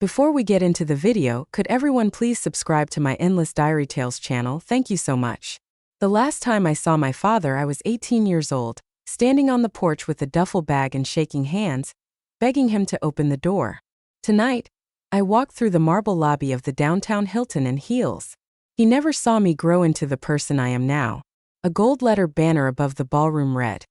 Before we get into the video, could everyone please subscribe to my Endless Diary Tales channel? Thank you so much. The last time I saw my father, I was 18 years old, standing on the porch with a duffel bag and shaking hands, begging him to open the door. Tonight, I walked through the marble lobby of the downtown Hilton in heels. He never saw me grow into the person I am now. A gold-letter banner above the ballroom read,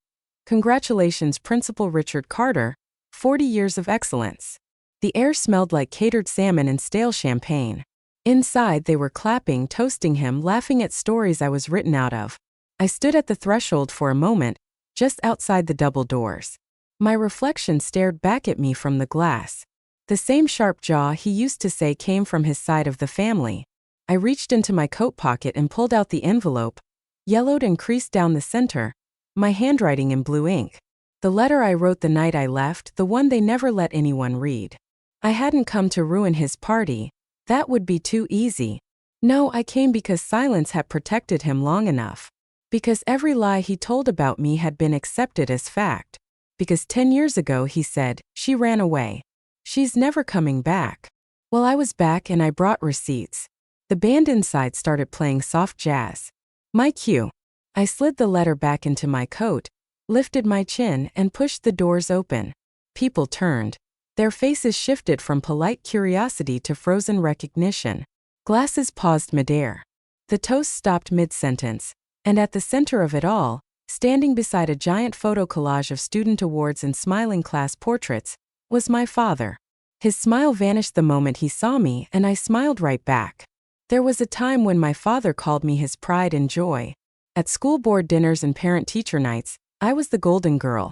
"Congratulations, Principal Richard Carter, 40 years of excellence." The air smelled like catered salmon and stale champagne. Inside, they were clapping, toasting him, laughing at stories I was written out of. I stood at the threshold for a moment, just outside the double doors. My reflection stared back at me from the glass. The same sharp jaw he used to say came from his side of the family. I reached into my coat pocket and pulled out the envelope, yellowed and creased down the center, my handwriting in blue ink. The letter I wrote the night I left, the one they never let anyone read. I hadn't come to ruin his party. That would be too easy. No, I came because silence had protected him long enough. Because every lie he told about me had been accepted as fact. Because 10 years ago he said, "She ran away. She's never coming back." Well, I was back and I brought receipts. The band inside started playing soft jazz. My cue. I slid the letter back into my coat, lifted my chin, and pushed the doors open. People turned. Their faces shifted from polite curiosity to frozen recognition. Glasses paused midair. The toast stopped mid-sentence. And at the center of it all, standing beside a giant photo collage of student awards and smiling class portraits, was my father. His smile vanished the moment he saw me, and I smiled right back. There was a time when my father called me his pride and joy. At school board dinners and parent-teacher nights, I was the golden girl.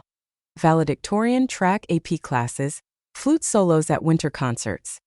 Valedictorian, track, AP classes, flute solos at winter concerts.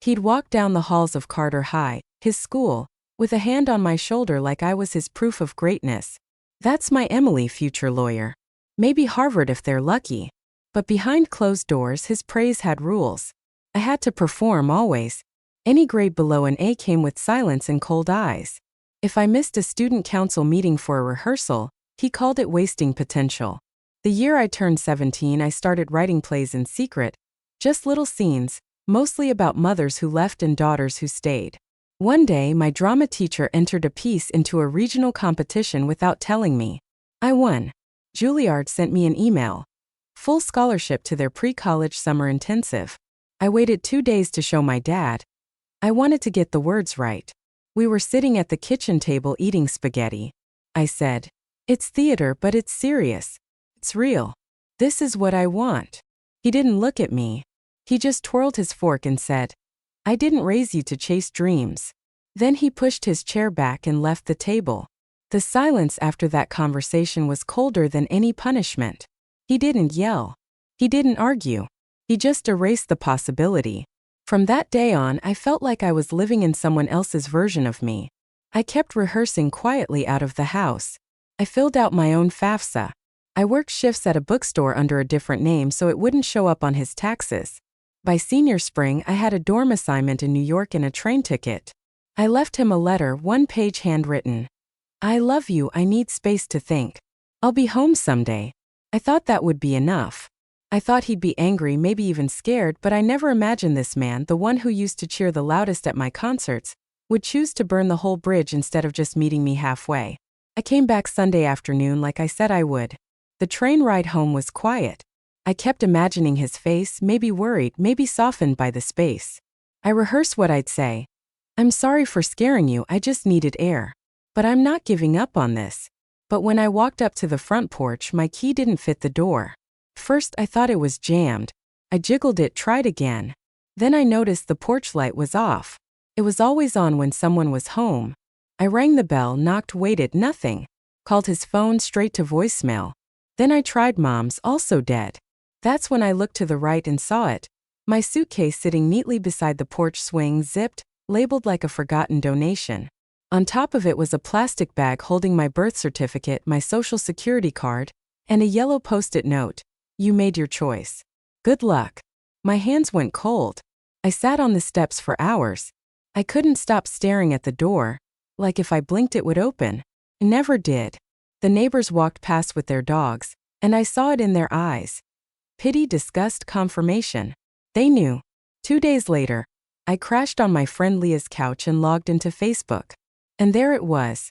He'd walk down the halls of Carter High, his school, with a hand on my shoulder like I was his proof of greatness. "That's my Emily, future lawyer. Maybe Harvard if they're lucky." But behind closed doors, his praise had rules. I had to perform always. Any grade below an A came with silence and cold eyes. If I missed a student council meeting for a rehearsal, he called it wasting potential. The year I turned 17, I started writing plays in secret, just little scenes, mostly about mothers who left and daughters who stayed. One day, my drama teacher entered a piece into a regional competition without telling me. I won. Juilliard sent me an email. Full scholarship to their pre-college summer intensive. I waited 2 days to show my dad. I wanted to get the words right. We were sitting at the kitchen table eating spaghetti. I said, "It's theater, but it's serious. It's real. This is what I want." He didn't look at me. He just twirled his fork and said, "I didn't raise you to chase dreams." Then he pushed his chair back and left the table. The silence after that conversation was colder than any punishment. He didn't yell. He didn't argue. He just erased the possibility. From that day on, I felt like I was living in someone else's version of me. I kept rehearsing quietly out of the house. I filled out my own FAFSA. I worked shifts at a bookstore under a different name so it wouldn't show up on his taxes. By senior spring, I had a dorm assignment in New York and a train ticket. I left him a letter, 1-page handwritten. "I love you, I need space to think. I'll be home someday." I thought that would be enough. I thought he'd be angry, maybe even scared, but I never imagined this man, the one who used to cheer the loudest at my concerts, would choose to burn the whole bridge instead of just meeting me halfway. I came back Sunday afternoon like I said I would. The train ride home was quiet. I kept imagining his face, maybe worried, maybe softened by the space. I rehearsed what I'd say. "I'm sorry for scaring you, I just needed air. But I'm not giving up on this." But when I walked up to the front porch, my key didn't fit the door. First, I thought it was jammed. I jiggled it, tried again. Then I noticed the porch light was off. It was always on when someone was home. I rang the bell, knocked, waited, nothing. Called his phone straight to voicemail. Then I tried Mom's, also dead. That's when I looked to the right and saw it. My suitcase sitting neatly beside the porch swing, zipped, labeled like a forgotten donation. On top of it was a plastic bag holding my birth certificate, my social security card, and a yellow post-it note. "You made your choice. Good luck." My hands went cold. I sat on the steps for hours. I couldn't stop staring at the door, like if I blinked it would open. It never did. The neighbors walked past with their dogs, and I saw it in their eyes. Pity, disgust, confirmation. They knew. 2 days later, I crashed on my friend Leah's couch and logged into Facebook. And there it was.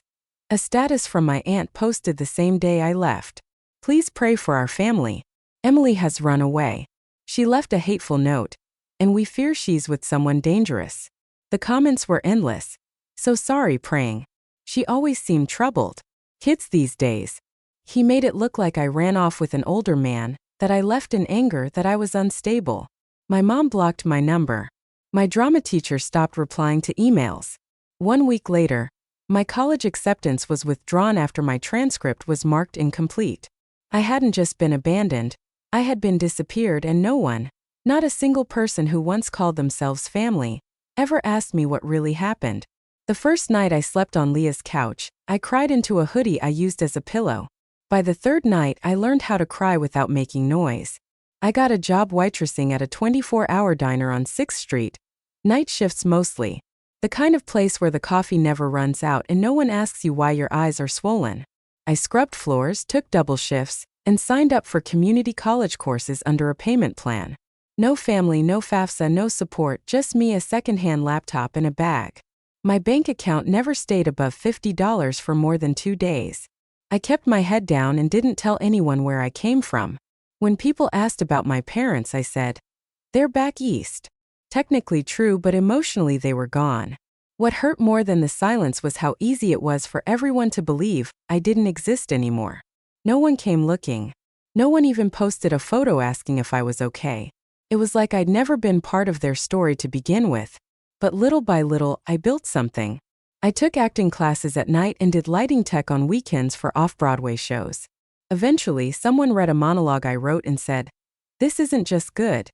A status from my aunt posted the same day I left. Please pray for our family. Emily has run away. She left a hateful note, and we fear she's with someone dangerous. The comments were endless. So sorry, praying. She always seemed troubled. Kids these days. He made it look like I ran off with an older man, that I left in anger, that I was unstable. My mom blocked my number. My drama teacher stopped replying to emails. 1 week later, my college acceptance was withdrawn after my transcript was marked incomplete. I hadn't just been abandoned, I had been disappeared, and no one, not a single person who once called themselves family, ever asked me what really happened. The first night I slept on Leah's couch, I cried into a hoodie I used as a pillow. By the third night, I learned how to cry without making noise. I got a job waitressing at a 24-hour diner on 6th Street. Night shifts mostly. The kind of place where the coffee never runs out and no one asks you why your eyes are swollen. I scrubbed floors, took double shifts, and signed up for community college courses under a payment plan. No family, no FAFSA, no support, just me, a secondhand laptop, and a bag. My bank account never stayed above $50 for more than 2 days. I kept my head down and didn't tell anyone where I came from. When people asked about my parents, I said, "They're back east." Technically true, but emotionally they were gone. What hurt more than the silence was how easy it was for everyone to believe I didn't exist anymore. No one came looking. No one even posted a photo asking if I was okay. It was like I'd never been part of their story to begin with. But little by little, I built something. I took acting classes at night and did lighting tech on weekends for off-Broadway shows. Eventually, someone read a monologue I wrote and said, "This isn't just good.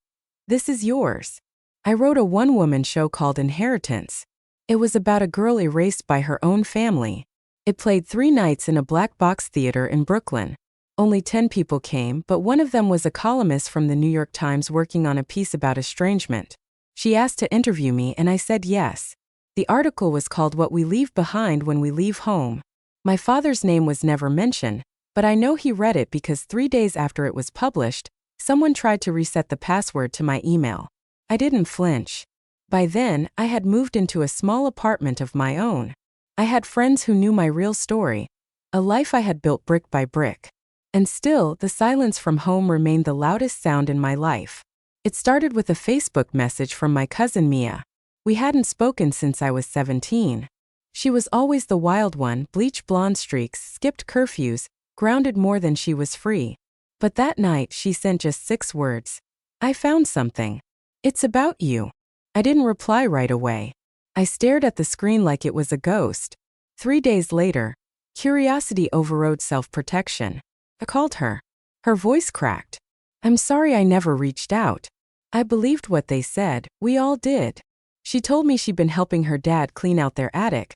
This is yours." I wrote a one-woman show called Inheritance. It was about a girl erased by her own family. It played 3 nights in a black box theater in Brooklyn. Only 10 people came, but one of them was a columnist from the New York Times working on a piece about estrangement. She asked to interview me and I said yes. The article was called What We Leave Behind When We Leave Home. My father's name was never mentioned, but I know he read it because 3 days after it was published, someone tried to reset the password to my email. I didn't flinch. By then, I had moved into a small apartment of my own. I had friends who knew my real story, a life I had built brick by brick. And still, the silence from home remained the loudest sound in my life. It started with a Facebook message from my cousin Mia. We hadn't spoken since I was 17. She was always the wild one, bleach blonde streaks, skipped curfews, grounded more than she was free. But that night she sent just 6 words. "I found something. It's about you." I didn't reply right away. I stared at the screen like it was a ghost. 3 days later, curiosity overrode self-protection. I called her. Her voice cracked. "I'm sorry I never reached out. I believed what they said, we all did." She told me she'd been helping her dad clean out their attic.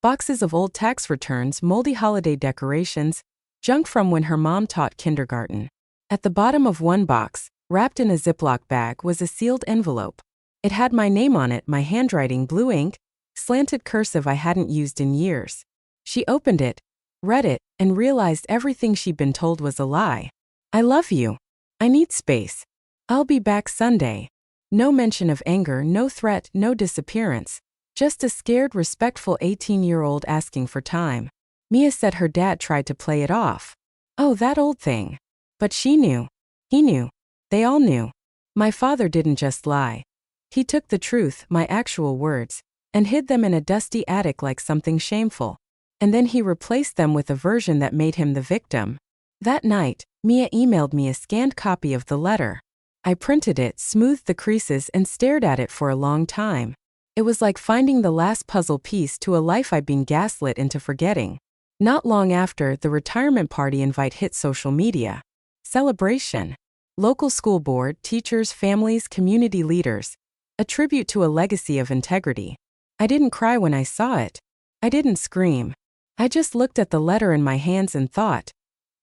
Boxes of old tax returns, moldy holiday decorations, junk from when her mom taught kindergarten. At the bottom of one box, wrapped in a Ziploc bag, was a sealed envelope. It had my name on it, my handwriting, blue ink, slanted cursive I hadn't used in years. She opened it, read it, and realized everything she'd been told was a lie. "I love you. I need space. I'll be back Sunday." No mention of anger, no threat, no disappearance. Just a scared, respectful 18-year-old asking for time. Mia said her dad tried to play it off. "Oh, that old thing." But she knew. He knew. They all knew. My father didn't just lie. He took the truth, my actual words, and hid them in a dusty attic like something shameful. And then he replaced them with a version that made him the victim. That night, Mia emailed me a scanned copy of the letter. I printed it, smoothed the creases, and stared at it for a long time. It was like finding the last puzzle piece to a life I'd been gaslit into forgetting. Not long after, the retirement party invite hit social media. Celebration. Local school board, teachers, families, community leaders. A tribute to a legacy of integrity. I didn't cry when I saw it. I didn't scream. I just looked at the letter in my hands and thought,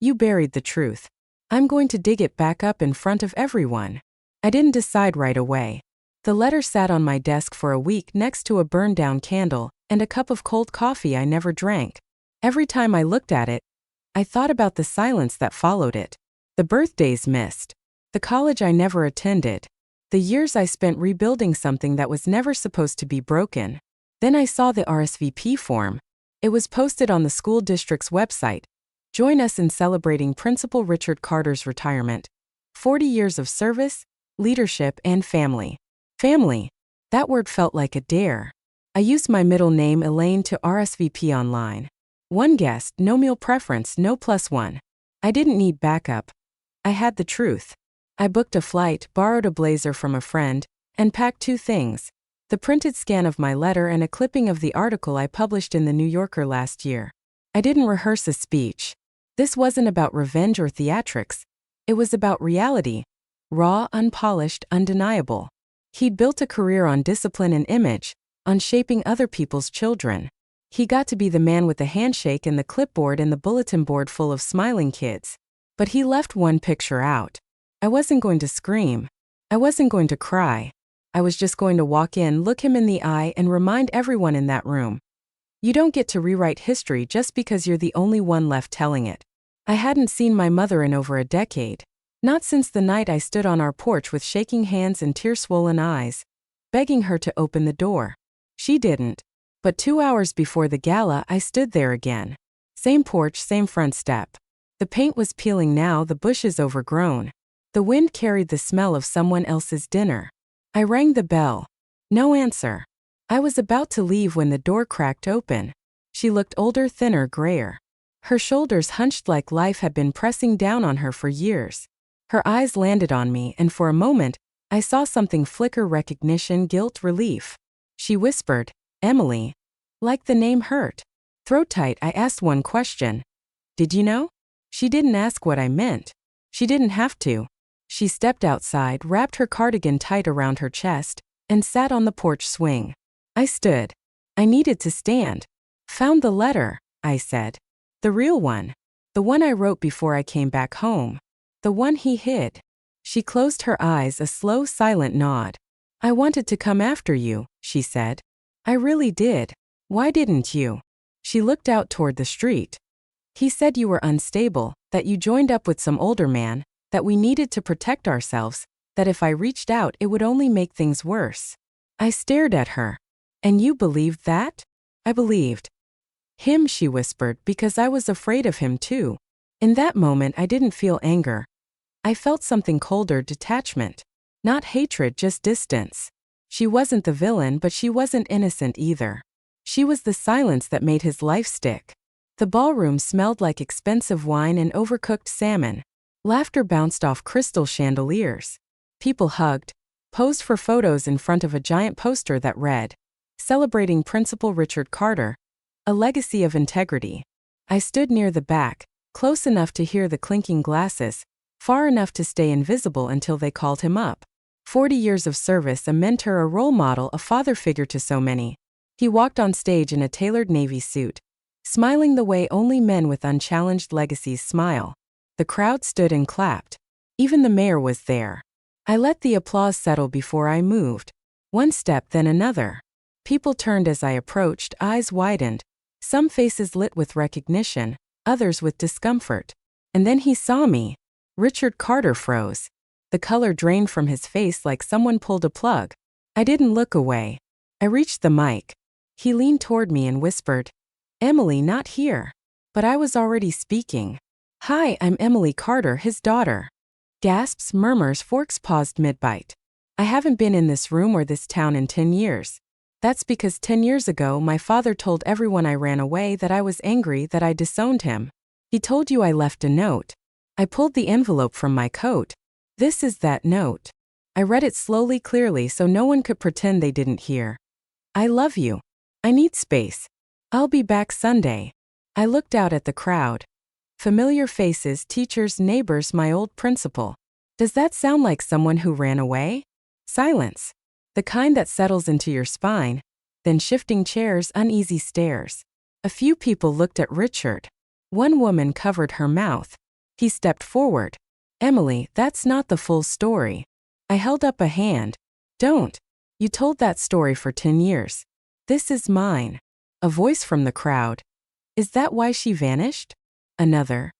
"You buried the truth. I'm going to dig it back up in front of everyone." I didn't decide right away. The letter sat on my desk for a week next to a burned-down candle and a cup of cold coffee I never drank. Every time I looked at it, I thought about the silence that followed it. The birthdays missed. The college I never attended. The years I spent rebuilding something that was never supposed to be broken. Then I saw the RSVP form. It was posted on the school district's website. Join us in celebrating Principal Richard Carter's retirement. 40 years of service, leadership, and family. Family. That word felt like a dare. I used my middle name Elaine to RSVP online. One guest, no meal preference, no +1. I didn't need backup. I had the truth. I booked a flight, borrowed a blazer from a friend, and packed 2 things: the printed scan of my letter and a clipping of the article I published in The New Yorker last year. I didn't rehearse a speech. This wasn't about revenge or theatrics. It was about reality. Raw, unpolished, undeniable. He'd built a career on discipline and image, on shaping other people's children. He got to be the man with the handshake and the clipboard and the bulletin board full of smiling kids. But he left one picture out. I wasn't going to scream. I wasn't going to cry. I was just going to walk in, look him in the eye, and remind everyone in that room. You don't get to rewrite history just because you're the only one left telling it. I hadn't seen my mother in over a decade. Not since the night I stood on our porch with shaking hands and tear-swollen eyes, begging her to open the door. She didn't. But 2 hours before the gala, I stood there again. Same porch, same front step. The paint was peeling now, the bushes overgrown. The wind carried the smell of someone else's dinner. I rang the bell. No answer. I was about to leave when the door cracked open. She looked older, thinner, grayer. Her shoulders hunched like life had been pressing down on her for years. Her eyes landed on me, and for a moment, I saw something flicker: recognition, guilt, relief. She whispered, "Emily." Like the name hurt. Throat tight, I asked one question. "Did you know?" She didn't ask what I meant. She didn't have to. She stepped outside, wrapped her cardigan tight around her chest, and sat on the porch swing. I stood. I needed to stand. "Found the letter," I said. "The real one. The one I wrote before I came back home. The one he hid." She closed her eyes, a slow, silent nod. "I wanted to come after you," she said. "I really did. Why didn't you?" She looked out toward the street. "He said you were unstable, that you joined up with some older man, that we needed to protect ourselves, that if I reached out it would only make things worse." I stared at her. "And you believed that?" "I believed him," she whispered, "because I was afraid of him too." In that moment I didn't feel anger. I felt something colder: detachment. Not hatred, just distance. She wasn't the villain, but she wasn't innocent either. She was the silence that made his life stick. The ballroom smelled like expensive wine and overcooked salmon. Laughter bounced off crystal chandeliers. People hugged, posed for photos in front of a giant poster that read, "Celebrating Principal Richard Carter, a legacy of integrity." I stood near the back, close enough to hear the clinking glasses, far enough to stay invisible until they called him up. 40 years of service, a mentor, a role model, a father figure to so many. He walked on stage in a tailored navy suit, smiling the way only men with unchallenged legacies smile. The crowd stood and clapped. Even the mayor was there. I let the applause settle before I moved. One step, then another. People turned as I approached, eyes widened. Some faces lit with recognition, others with discomfort. And then he saw me. Richard Carter froze. The color drained from his face like someone pulled a plug. I didn't look away. I reached the mic. He leaned toward me and whispered, "Emily, not here." But I was already speaking. "Hi, I'm Emily Carter, his daughter." Gasps, murmurs, forks paused mid-bite. "I haven't been in this room or this town in 10 years. That's because 10 years ago my father told everyone I ran away, that I was angry, that I disowned him. He told you I left a note." I pulled the envelope from my coat. "This is that note." I read it slowly, clearly, so no one could pretend they didn't hear. "I love you. I need space. I'll be back Sunday." I looked out at the crowd. Familiar faces, teachers, neighbors, my old principal. Does that sound like someone who ran away? Silence. The kind that settles into your spine. Then shifting chairs, uneasy stares. A few people looked at Richard. One woman covered her mouth. He stepped forward. "Emily, that's not the full story." I held up a hand. "Don't. You told that story for 10 years. This is mine." A voice from the crowd. "Is that why she vanished?" Another.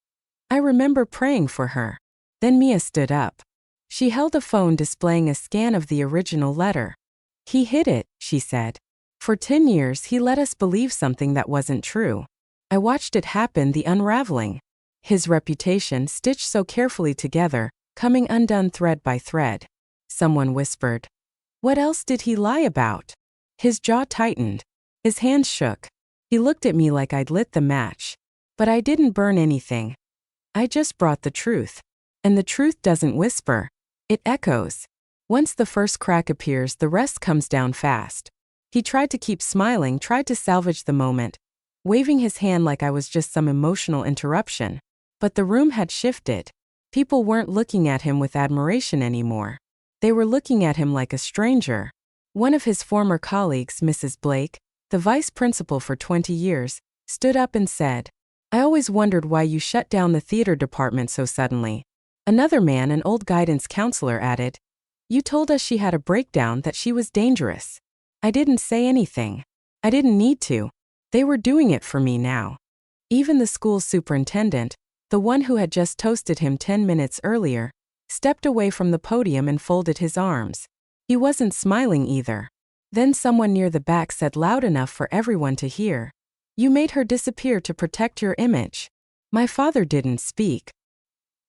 "I remember praying for her." Then Mia stood up. She held a phone displaying a scan of the original letter. He hid it, she said. For 10 years he let us believe something that wasn't true. I watched it happen, the unraveling. His reputation stitched so carefully together, coming undone thread by thread. Someone whispered. What else did he lie about? His jaw tightened. His hands shook. He looked at me like I'd lit the match. But I didn't burn anything. I just brought the truth. And the truth doesn't whisper. It echoes. Once the first crack appears, the rest comes down fast. He tried to keep smiling, tried to salvage the moment, waving his hand like I was just some emotional interruption. But the room had shifted. People weren't looking at him with admiration anymore. They were looking at him like a stranger. One of his former colleagues, Mrs. Blake, the vice principal for 20 years, stood up and said, I always wondered why you shut down the theater department so suddenly. Another man, an old guidance counselor, added, You told us she had a breakdown, that she was dangerous. I didn't say anything. I didn't need to. They were doing it for me now. Even the school superintendent, the one who had just toasted him 10 minutes earlier, stepped away from the podium and folded his arms. He wasn't smiling either. Then someone near the back said loud enough for everyone to hear, You made her disappear to protect your image. My father didn't speak.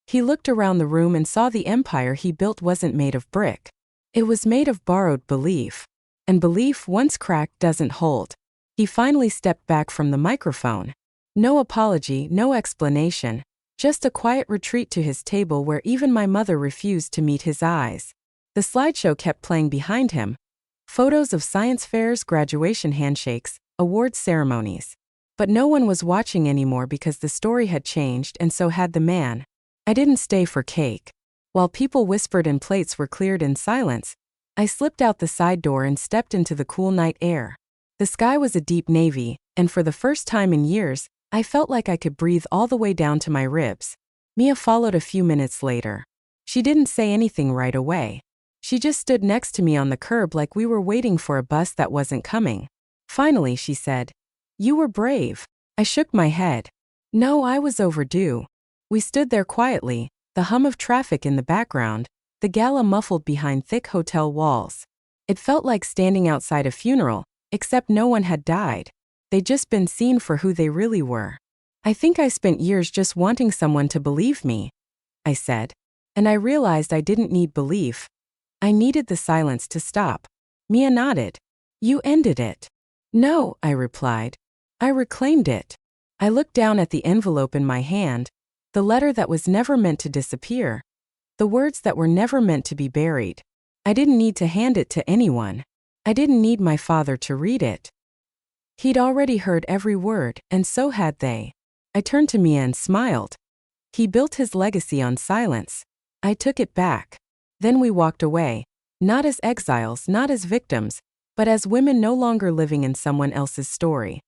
He looked around the room and saw the empire he built wasn't made of brick. It was made of borrowed belief. And belief, once cracked, doesn't hold. He finally stepped back from the microphone. No apology, no explanation. Just a quiet retreat to his table where even my mother refused to meet his eyes. The slideshow kept playing behind him. Photos of science fairs, graduation handshakes, awards ceremonies. But no one was watching anymore because the story had changed, and so had the man. I didn't stay for cake. While people whispered and plates were cleared in silence, I slipped out the side door and stepped into the cool night air. The sky was a deep navy, and for the first time in years, I felt like I could breathe all the way down to my ribs. Mia followed a few minutes later. She didn't say anything right away. She just stood next to me on the curb like we were waiting for a bus that wasn't coming. Finally, she said, You were brave. I shook my head. No, I was overdue. We stood there quietly, the hum of traffic in the background, the gala muffled behind thick hotel walls. It felt like standing outside a funeral, except no one had died. They'd just been seen for who they really were. I think I spent years just wanting someone to believe me, I said. And I realized I didn't need belief. I needed the silence to stop. Mia nodded. You ended it. No, I replied. I reclaimed it. I looked down at the envelope in my hand, the letter that was never meant to disappear, the words that were never meant to be buried. I didn't need to hand it to anyone. I didn't need my father to read it. He'd already heard every word, and so had they. I turned to Mia and smiled. He built his legacy on silence. I took it back. Then we walked away, not as exiles, not as victims, but as women no longer living in someone else's story.